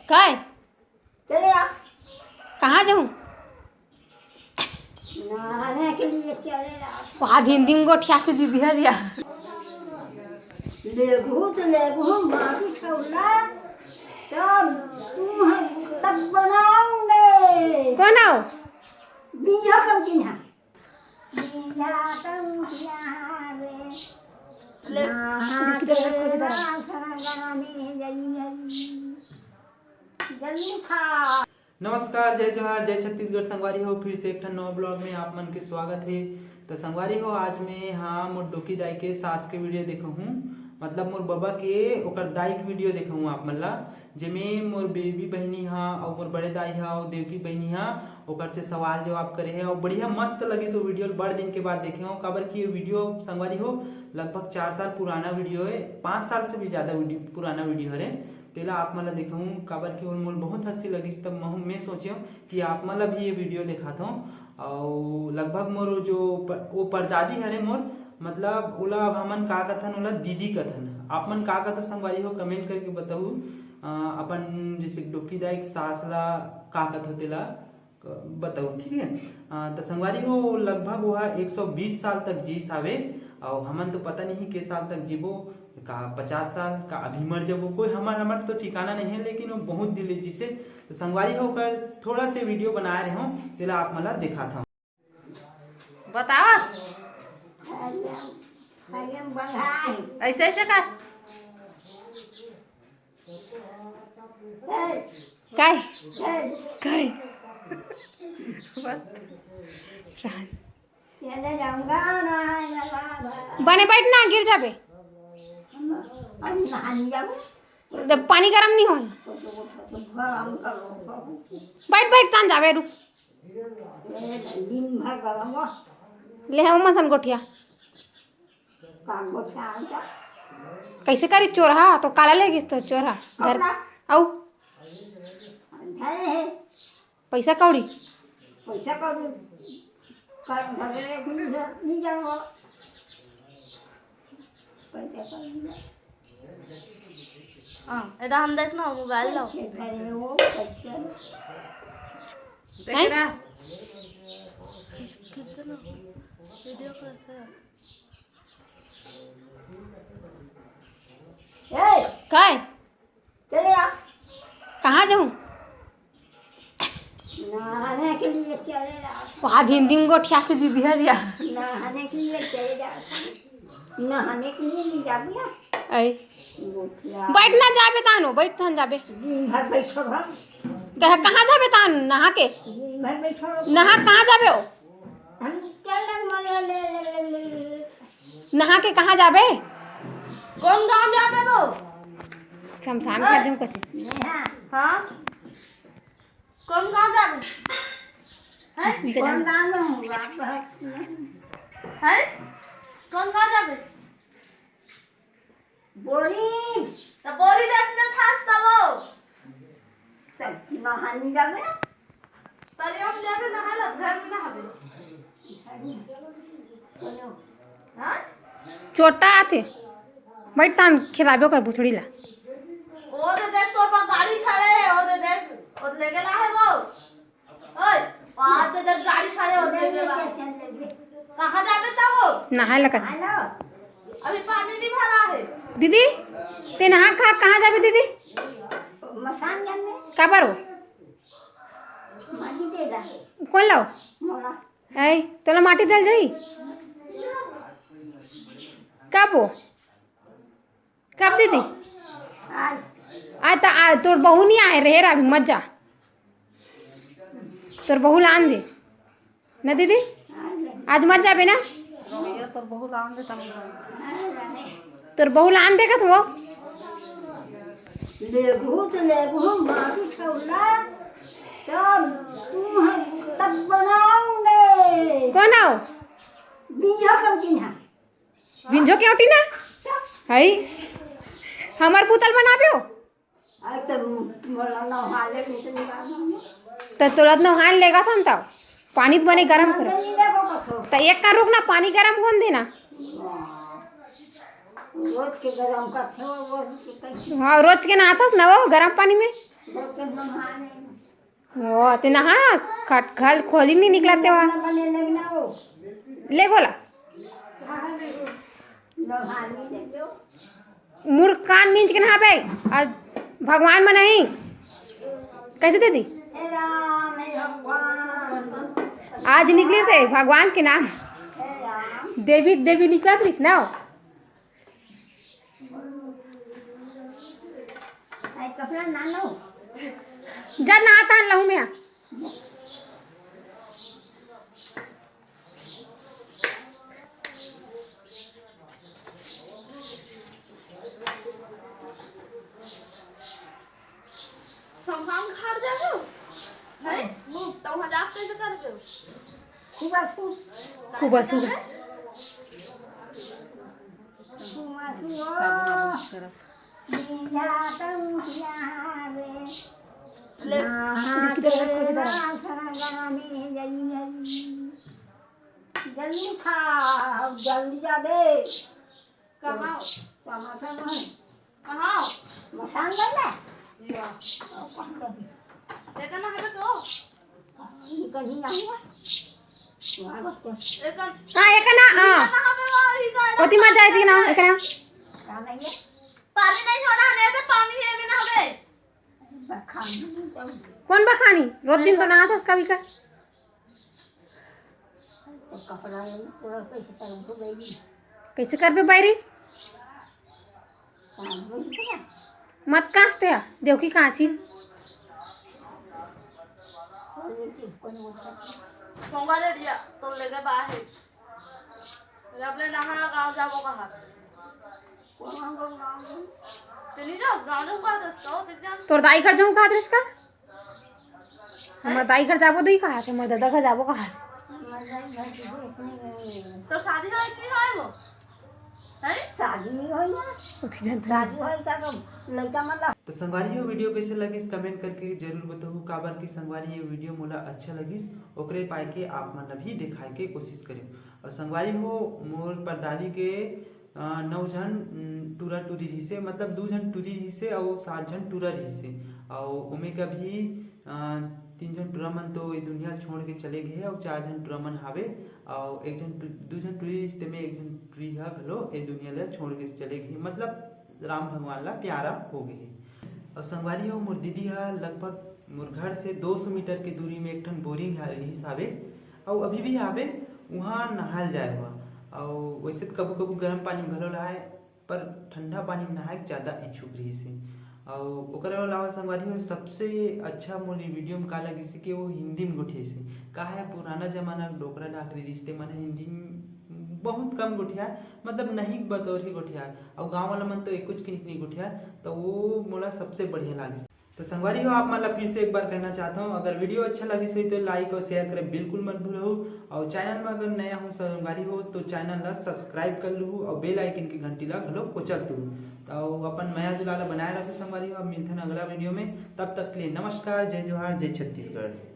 काय चले आ कहाँ जाऊँ? नहाने के लिए चले आ। वहाँ दिन गोठिया के दीदी है दिया लेगू मारू ठौला तब तब बनाऊंगे। कौन आओ? बीजा कब की ना बीजा कब यहाँ रे नहा के रासन गाने जल्दी खा। नमस्कार, जय जोहार, जय छत्तीसगढ़। संगवारी हो फिर से एक नवा ब्लॉग में आप मन के स्वागत है। तो संगवारी हो आज मैं हाँ मोर डोकी दाई के सास के वीडियो देखा हूँ, मतलब मोर बाबा के ओकर दाई के वीडियो देखा हूँ आप मन ला, जेमे मोर बेबी बहनी हा और मोर बड़े दाई हा और देवकी बहनी हा ओकर से सवाल जवाब करे है और बढ़िया मस्त लगी सो वीडियो। बड़ दिन के बाद देखे हो काबर की ये वीडियो संगवारी हो लगभग 4 साल पुराना वीडियो है, 5 साल से भी ज्यादा पुराना वीडियो है। तेला आप मला देखूँ काबर की मोल बहुत हंसी लगी, तब मैं सोचे कि आप मला भी ये वीडियो दिखाता हूँ। और लगभग मोर जो वो परदादी हरे मोर, मतलब ओला अब हमन का कथन ओला दीदी कथन। आप मन का कथन संगवारी हो कमेंट करके बताऊ। अपन जैसे डोकी दाई सास ला का कथन तेला बताऊ, ठीक है। तो संगवारी हो लगभग वह 120 साल तक जीस आवे और हमन तो पता नहीं के साल तक जीवो, का 50 साल का अभी मर जाबो, कोई हमार तो ठिकाना नहीं है, लेकिन वो बहुत दिल जिसे तो संगवारी होकर थोड़ा से वीडियो बना रहे हो तेला आप मला दिखाता हूँ। बताओ ऐसे ऐसे कर काय काय बस चले जाऊंगा नहाने बने बैठ ना गिर जाबे। नहाने जाऊँ पानी गरम नहीं हो, गरम करो बैठ बैठ तान जाबे रुक दिन भर करूँगा ले हम मसन गोठिया काम को शांत कैसे करी चोरहा तो काला लेगिस तो चोरहा घर आओ है पैसा कौड़ी पैसा करूँ कर भगरे नहीं जाऊँगा पैसा करूँगा এটা हम देख ना मोबाइल लो अरे वो पैसा देख ना कितना वीडियो करते हैं ए काय चले आ कहाँ जाऊँ? नहाने के लिए चले जाओ वहाँ दिन गोठिया के दीदी है दिया नहाने के लिए चले जाओ नहाने के लिए नहीं जाऊँगा ऐ बैठ ना जाबे तानो बैठ थान जाबे दिन भर बैठो भर कह कहाँ जाबे तान नहा के दिन भर बैठो नहा कहाँ जाबे हो? हम चल मरे ले नहा के कहाँ जाबे? कौन गाँव जाते तो शमशान घाट जाऊँ कथे नेहा हाँ कौन गाँव जाते हैं कौन दान होगा हैं कौन गाँव जाते बोली तो बोली देश में था तब सब नहाने जावे तले हम जाते नहाल घर में नहाबे चलो हाँ चोटा आते बैठ तान खिलाबे कर भुसड़ी ला वो दे देख तो पर गाड़ी खड़े है वो दे देख वो ले गेला है वो ओए वहाँ दे देख गाड़ी खड़े हो दे कहाँ जाबे तब वो नहाए लगा हेलो अभी पानी नहीं भरा है दीदी ते नहा खा कहाँ जाबे दीदी? मसान जाने का बारो माटी देगा कौन लाओ मोला ऐ तोला माटी दल जाई कब हो कब दीदी? आज आज तो तोर बहू नहीं आए रहे अभी मत जा, तोर बहू लान दे ना दीदी, आज मत जाबे ना तो बहुत आम दे तम तोर बहू लान देखा तो वो लेगू मारू ठौला तब बनाऊंगे। कौन आओ? बीजा कब की ना विंजो के ओटी ना हई हमार पुतल बनाबे हो आज तो मोला ना हाले में तो निकालना तो तोला न हान लेगा था तब पानी बने गरम कर नहीं देखो कथो तो एक का रुक ना पानी गरम कौन देना रोज के गरम करते हो रोज के कैसे हाँ रोज के नहातस ना वो गरम पानी में बर्तन बनवाने ओ ते नहा खल खोली नहीं निकलाते वहाँ बने लगना हो ले बोला नहाने लगे हो मुर कान मींच के नहाबे आज भगवान में नहीं कैसे दीदी हे राम हे भगवान आज निकले से भगवान के नाम हे राम देवी देवी निकला थी ना कपड़ा ना लो जा नहाता लहू में संभाल खाड़ जाओ है तो वहां जाके कैसे कर दो सुबह सुबह खूब सुबह जल्दी खाओ जल्दी जा दे कहां कहां मसान करना देखा ना हमें तो कहीं ना हुआ देखा हाँ एक ना हाँ ना हमें वही का होती मत जाए थी ना एक ना पानी नहीं छोड़ा नहीं तो पानी है बिना हमें कौन बखानी रोज दिन तो नहा था कभी का कपड़ा कैसे करूँ बेबी कैसे कर पे बैरी मत कांचते देव की कांची सोमवार दिया तो लेके बाहर रब ने नहा गांव जाबो कहा चली जाओ गांव का दस्तो तिजान तोर दाई घर जाऊँ कहा इसका हमार दाई घर जाबो दई कहा के हमार दादा घर जाबो कहा तो शादी हो इतनी है वो है शादी नहीं हुई ना उठी जानता शादी हुई का तो लड़का मतलब तो संगवारी हो वीडियो कैसे लगिस कमेंट करके जरूर बताओ काबर की संगवारी ये वीडियो मोला अच्छा लगिस ओकरे पाए के आप मन भी दिखाए के कोशिश करियो और संगवारी हो मोर परदादी के 9 जन टूरा टूरी रही से मतलब 2 जन टूरी रही से और 7 जन टूरा रही से और उमे का भी 3 जन टूरा मन तो ये दुनिया छोड़ के चले गए और 4 जन टूरा मन हावे और 2 जन टूरी रिश्ते में 1 जन टूरी हा घलो ये दुनिया ला छोड़ के चले गए मतलब राम भगवान ला प्यारा हो गए और संगवारी हो मोर दीदी हा लगभग मोर घर से 200 मीटर की दूरी में एक ठन बोरिंग रही आवे और अभी भी आवे वहाँ नहाल जाए हुआ और वैसे तो कबू कबू गर्म पानी में घलो नहाए पर ठंडा पानी में नहाए ज़्यादा इच्छुक रही से और ओकर अलावा संगवारी हो सबसे अच्छा मोर वीडियो में का लगी से कि वो हिंदी में गोठिए से का है पुराना जमाना डोकरा डाकरी रिश्ते मन हिंदी में बहुत कम गोठिया मतलब नहीं बतौर ही गोठिया और गाँव वाला मन तो एक कुछ नहीं गोठिया तो वो मोला सबसे बढ़िया लगी तो संगवारी हो आप मतलब फिर से एक बार कहना चाहता हूँ अगर वीडियो अच्छा लगी सही तो लाइक और शेयर करें बिल्कुल मत भूलो और चैनल में अगर नया हो संगवारी हो तो चैनल ला सब्सक्राइब कर लूँ और बेल आइकन की घंटी ला घलो कोचक दूँ तो अपन नया जुलाला बनाए रखो संगवारी हो अब मिलते हैं अगला वीडियो में तब तक के लिए नमस्कार जय जोहार जय छत्तीसगढ़।